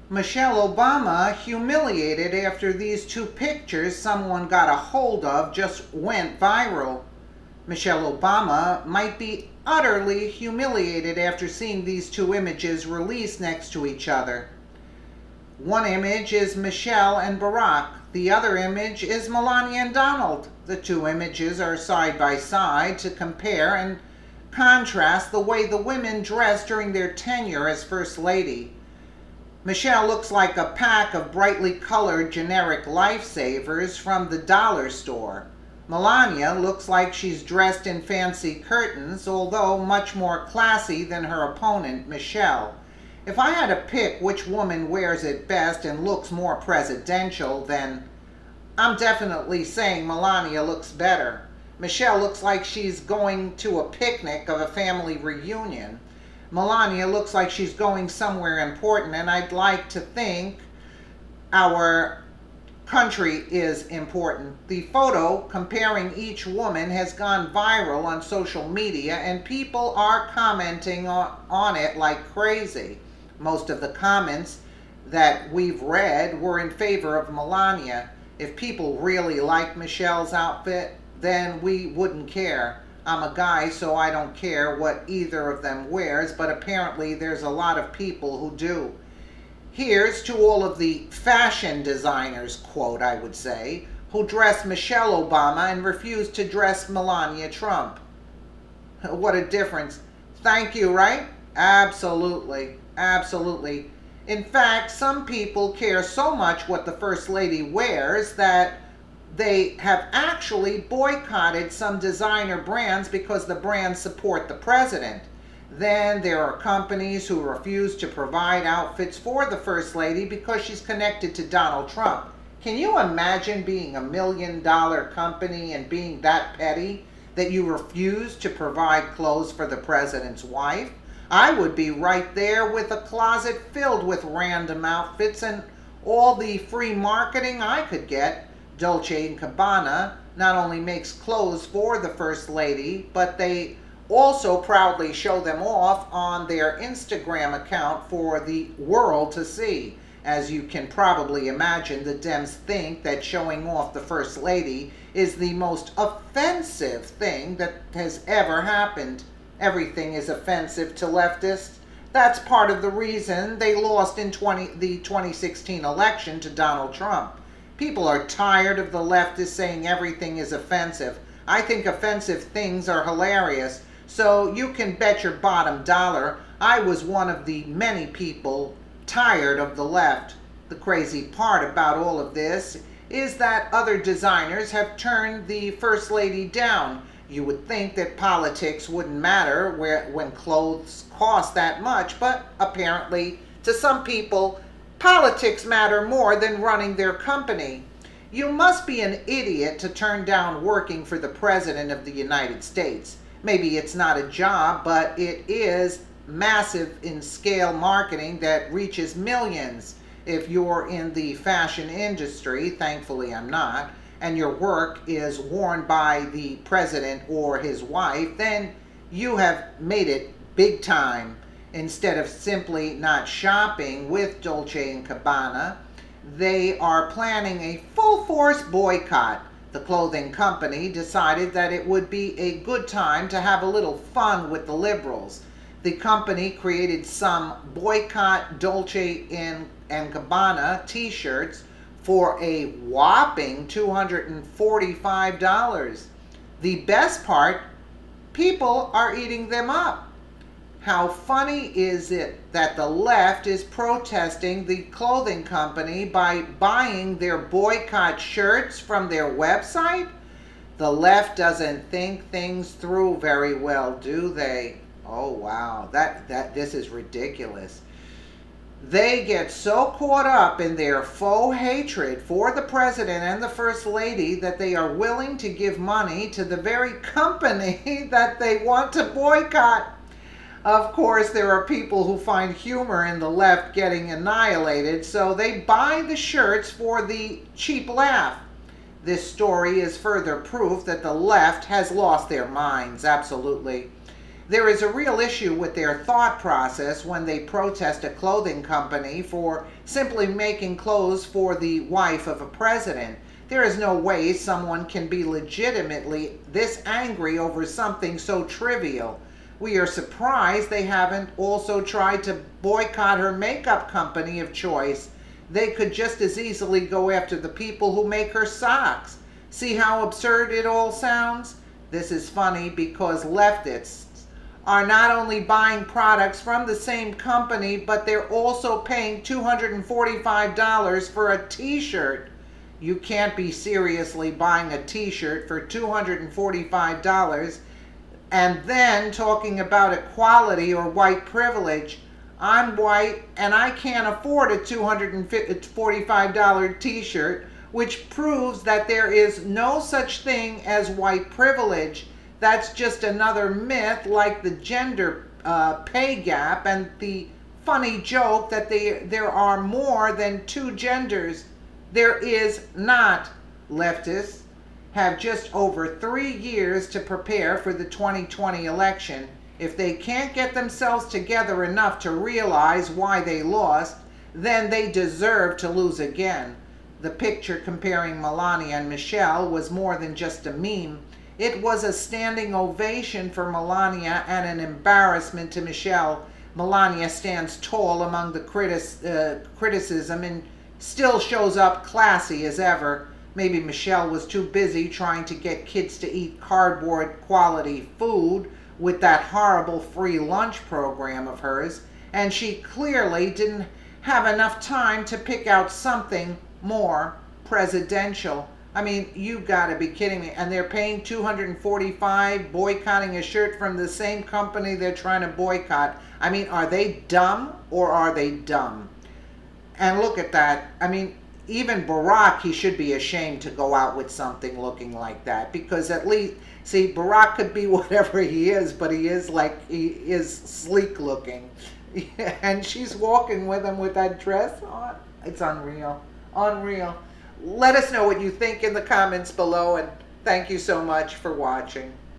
Michelle Obama humiliated after these two pictures someone got a hold of just went viral. Michelle Obama might be utterly humiliated after seeing these two images released next to each other. One image is Michelle and Barack. The other image is Melania and Donald. The two images are side by side to compare and contrast the way the women dressed during their tenure as First Lady. Michelle looks like a pack of brightly colored generic lifesavers from the dollar store. Melania looks like she's dressed in fancy curtains, although much more classy than her opponent, Michelle. If I had to pick which woman wears it best and looks more presidential, then I'm definitely saying Melania looks better. Michelle looks like she's going to a picnic of a family reunion. Melania looks like she's going somewhere important, and I'd like to think our country is important. The photo comparing each woman has gone viral on social media, and people are commenting on it like crazy. Most of the comments that we've read were in favor of Melania. If people really like Michelle's outfit, then we wouldn't care. I'm a guy, so I don't care what either of them wears, but apparently there's a lot of people who do. Here's to all of the fashion designers, quote, I would say, who dress Michelle Obama and refuse to dress Melania Trump. What a difference. Thank you, right? Absolutely. Absolutely. In fact, some people care so much what the First Lady wears that they have actually boycotted some designer brands because the brands support the president. Then there are companies who refuse to provide outfits for the First Lady because she's connected to Donald Trump. Can you imagine being $1 million company and being that petty that you refuse to provide clothes for the president's wife? I would be right there with a closet filled with random outfits and all the free marketing I could get. Dolce & Gabbana not only makes clothes for the First Lady, but they also proudly show them off on their Instagram account for the world to see. As you can probably imagine, the Dems think that showing off the First Lady is the most offensive thing that has ever happened. Everything is offensive to leftists. That's part of the reason they lost in the 2016 election to Donald Trump. People are tired of the leftists saying everything is offensive. I think offensive things are hilarious. So you can bet your bottom dollar I was one of the many people tired of the left. The crazy part about all of this is that other designers have turned the First Lady down. You would think that politics wouldn't matter when clothes cost that much, but apparently to some people, politics matter more than running their company. You must be an idiot to turn down working for the President of the United States. Maybe it's not a job, but it is massive in scale marketing that reaches millions. If you're in the fashion industry, thankfully I'm not, and your work is worn by the president or his wife, then you have made it big time. Instead of simply not shopping with Dolce & Gabbana, they are planning a full-force boycott. The clothing company decided that it would be a good time to have a little fun with the liberals. The company created some boycott Dolce & Gabbana t-shirts for a whopping $245. The best part, people are eating them up. How funny is it that the left is protesting the clothing company by buying their boycott shirts from their website? The left doesn't think things through very well, do they? Oh wow, this is ridiculous. They get so caught up in their faux hatred for the president and the first lady that they are willing to give money to the very company that they want to boycott. Of course, there are people who find humor in the left getting annihilated, so they buy the shirts for the cheap laugh. This story is further proof that the left has lost their minds, absolutely. There is a real issue with their thought process when they protest a clothing company for simply making clothes for the wife of a president. There is no way someone can be legitimately this angry over something so trivial. We are surprised they haven't also tried to boycott her makeup company of choice. They could just as easily go after the people who make her socks. See how absurd it all sounds? This is funny because leftists are not only buying products from the same company, but they're also paying $245 for a t-shirt. You can't be seriously buying a t-shirt for $245 and then talking about equality or white privilege. I'm white and I can't afford a $245 t-shirt, which proves that there is no such thing as white privilege. That's just another myth, like the gender pay gap and the funny joke that there are more than two genders. There is not. Leftists have just over 3 years to prepare for the 2020 election. If they can't get themselves together enough to realize why they lost, then they deserve to lose again. The picture comparing Melania and Michelle was more than just a meme. It was a standing ovation for Melania and an embarrassment to Michelle. Melania stands tall among the criticism and still shows up classy as ever. Maybe Michelle was too busy trying to get kids to eat cardboard quality food with that horrible free lunch program of hers, and she clearly didn't have enough time to pick out something more presidential. I mean, you gotta be kidding me. And they're paying $245, boycotting a shirt from the same company they're trying to boycott. I mean, are they dumb or are they dumb? And look at that. I mean, even Barack, he should be ashamed to go out with something looking like that, because at least, see, Barack could be whatever he is, but he is sleek looking. And she's walking with him with that dress on. It's unreal. Unreal. Let us know what you think in the comments below, and thank you so much for watching.